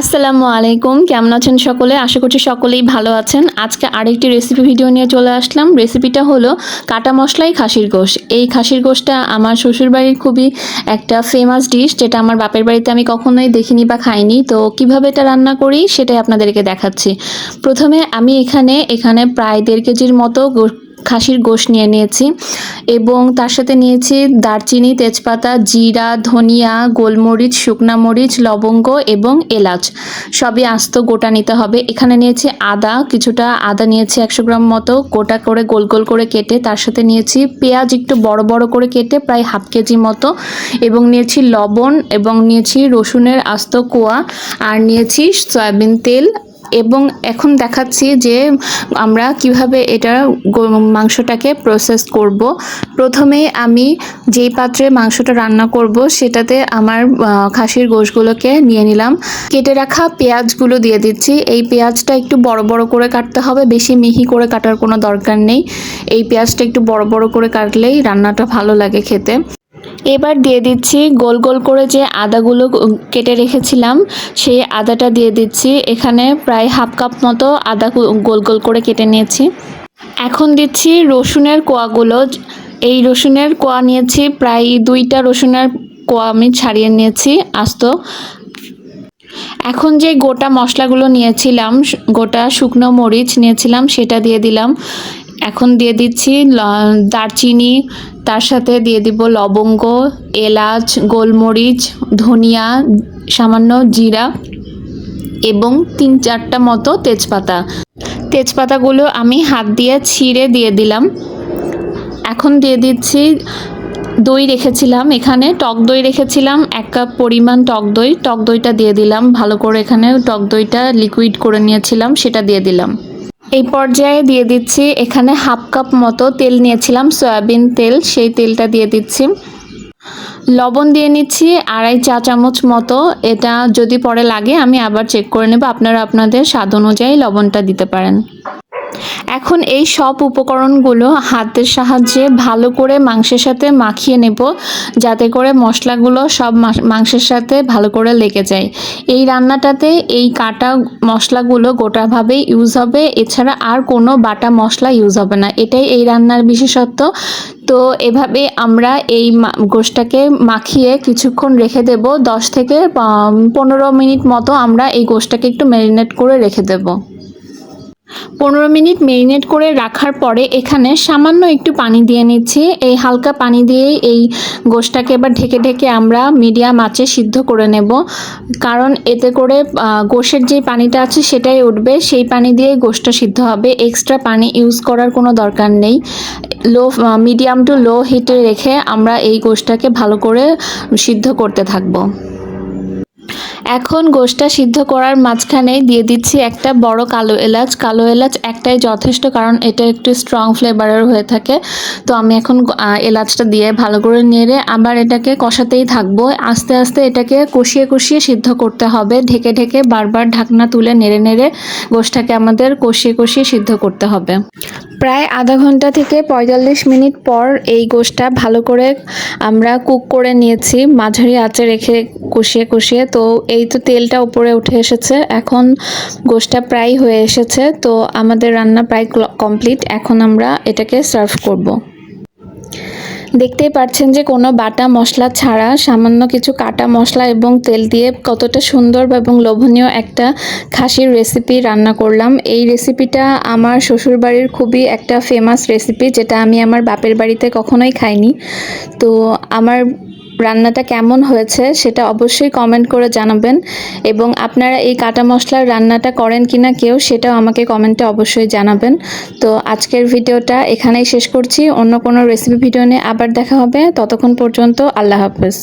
আসসালামু আলাইকুম, কেমন আছেন সকলে? আশা করছি সকলেই ভালো আছেন। আজকে আরেকটি রেসিপি ভিডিও নিয়ে চলে আসলাম। রেসিপিটা হলো কাটা মশলাই খাসির গোশ। এই খাসির গোশটা আমার শ্বশুরবাড়ির খুবই একটা ফেমাস ডিশ, যেটা আমার বাপের বাড়িতে আমি কখনোই দেখিনি বা খাইনি। তো কিভাবে এটা রান্না করি সেটাই আপনাদেরকে দেখাচ্ছি। প্রথমে আমি এখানে প্রায় 1.5 কেজির মতো খাসির গোশ নিয়ে নিয়েছি এবং তার সাথে নিয়েছি দারচিনি, তেজপাতা, জিরা, ধনিয়া, গোলমরিচ, শুকনা মরিচ, লবঙ্গ এবং এলাচ। সবই আস্ত গোটা নিতে হবে। এখানে নিয়েছি কিছুটা আদা নিয়েছি 100 গ্রাম মতো, গোটা করে গোল গোল করে কেটে। তার সাথে নিয়েছি পেঁয়াজ একটু বড় বড় করে কেটে প্রায় 1/2 কেজি মতো, এবং নিয়েছি লবণ, এবং নিয়েছি রসুনের আস্ত কোয়া, আর নিয়েছি সয়াবিন তেল। এবং এখন দেখাচ্ছি যে আমরা কিভাবে এটা মাংসটাকে প্রসেস করব। প্রথমে আমি যেই পাত্রে মাংসটা রান্না করব সেটাতে আমার খাসির গোশগুলোকে নিয়ে নিলাম। কেটে রাখা পেঁয়াজগুলো দিয়ে দিচ্ছি। এই পেঁয়াজটা একটু বড় বড় করে কাটতে হবে, বেশি মিহি করে কাটার কোনো দরকার নেই। এই পেঁয়াজটা একটু বড় বড় করে কাটলেই রান্নাটা ভালো লাগে খেতে। এবার দিয়ে দিচ্ছি গোল গোল করে যে আদাগুলো কেটে রেখেছিলাম, সেই আদাটা দিয়ে দিচ্ছি। এখানে প্রায় 1/2 কাপ মতো আদা গোল গোল করে কেটে নিয়েছি। এখন দিচ্ছি রসুনের কোয়াগুলো। এই রসুনের কোয়া নিয়েছি প্রায় 2টা রসুনের কোয়া আমি ছাড়িয়ে নিয়েছি আস্ত। এখন যে গোটা মশলাগুলো নিয়েছিলাম, গোটা শুকনো মরিচ নিয়েছিলাম, সেটা দিয়ে দিলাম। এখন দিয়ে দিচ্ছি দারচিনি, তার সাথে দিয়ে দিব লবঙ্গ, এলাচ, গোলমরিচ, ধনিয়া, সামান্য জিরা এবং 3-4টা মতো তেজপাতা। তেজপাতাগুলো আমি হাত দিয়ে ছিঁড়ে দিয়ে দিলাম। এখন দিয়ে দিচ্ছি দই রেখেছিলাম, এখানে টক দই রেখেছিলাম 1 কাপ পরিমাণ টক দইটা দিয়ে দিলাম ভালো করে। এখানে টক দইটা লিকুইড করে নিয়েছিলাম, সেটা দিয়ে দিলাম। এই পর্যায়ে দিয়ে দিচ্ছি এখানে 1/2 কাপ মতো তেল নিয়েছিলাম, সয়াবিন তেল, সেই তেলটা দিয়ে দিচ্ছি। লবণ দিয়ে নিচ্ছি 2.5 চা চামচ মতো। এটা যদি পরে লাগে আমি আবার চেক করে নেব, আপনারা আপনাদের স্বাদ অনুযায়ী লবণটা দিতে পারেন। এখন এই সব উপকরণগুলো হাতের সাহায্যে ভালো করে মাংসের সাথে মাখিয়ে নেব, যাতে করে মশলাগুলো সব মাংসের সাথে ভালো করে লেগে যায়। এই রান্নাটাতে এই কাটা মশলাগুলো গোটাভাবেই ইউজ হবে, এছাড়া আর কোনো বাটা মশলা ইউজ হবে না। এটাই এই রান্নার বিশেষত্ব। তো এভাবে আমরা এই গোশটাকে মাখিয়ে কিছুক্ষণ রেখে দেব, 10 থেকে 15 মিনিট মতো আমরা এই গোশটাকে একটু ম্যারিনেট করে রেখে দেব। 15 মিনিট মেরিনেট করে রাখার পরে এখানে সামান্য একটু পানি দিয়ে নিচ্ছি। এই হালকা পানি দিয়ে এই গোশটাকে এবার ঢেকে ঢেকে আমরা মিডিয়াম আঁচে সিদ্ধ করে নেব, কারণ এতে করে গোশের যে পানিটা আছে সেটাই উঠবে, সেই পানি দিয়ে গোশটা সিদ্ধ হবে। এক্সট্রা পানি ইউজ করার কোনো দরকার নেই। মিডিয়াম টু লো হিটে রেখে আমরা এই গোশটাকে ভালো করে সিদ্ধ করতে থাকবো। এখন গোশটা সিদ্ধ করার মাঝখানে দিয়ে দিচ্ছি একটা বড় কালো এলাচ একটাই যথেষ্ট, কারণ এটা একটু স্ট্রং ফ্লেভারের হয়ে থাকে। তো আমি এখন এলাচটা দিয়ে ভালো করে নেড়ে আবার এটাকে কষাতেই থাকবো। আস্তে আস্তে এটাকে কষিয়ে কষিয়ে সিদ্ধ করতে হবে, ঢেকে ঢেকে বারবার ঢাকনা তুলে নেড়ে নেড়ে গোশটাকে আমাদের কষিয়ে কষিয়ে সিদ্ধ করতে হবে। প্রায় আধা ঘন্টা থেকে 45 মিনিট পর এই গোশটা ভালো করে আমরা কুক করে নিয়েছি, মাঝারি আঁচে রেখে কষিয়ে কষিয়ে। তো এই তো তেলটা উপরে উঠে এসেছে, এখন গোশটা প্রায় হয়ে এসেছে। তো আমাদের রান্না প্রায় কমপ্লিট। এখন আমরা এটাকে সার্ভ করব। দেখতেই পাচ্ছেন যে কোনো বাটা মশলা ছাড়া সামান্য কিছু কাটা মশলা এবং তেল দিয়ে কতটা সুন্দর এবং লোভনীয় একটা খাসির রেসিপি রান্না করলাম। এই রেসিপিটা আমার শ্বশুরবাড়ির খুবই একটা ফেমাস রেসিপি, যেটা আমি আমার বাপের বাড়িতে কখনোই খাইনি। তো আমার রান্নাটা কেমন হয়েছে সেটা অবশ্যই কমেন্ট করে জানাবেন, এবং আপনারা এই কাটা মশলার রান্নাটা করেন কিনা কেউ, সেটাও আমাকে কমেন্টে অবশ্যই জানাবেন। তো আজকের ভিডিওটা এখানেই শেষ করছি। অন্য কোনো রেসিপি ভিডিও নিয়ে আবার দেখা হবে। ততক্ষণ পর্যন্ত আল্লাহ হাফেজ।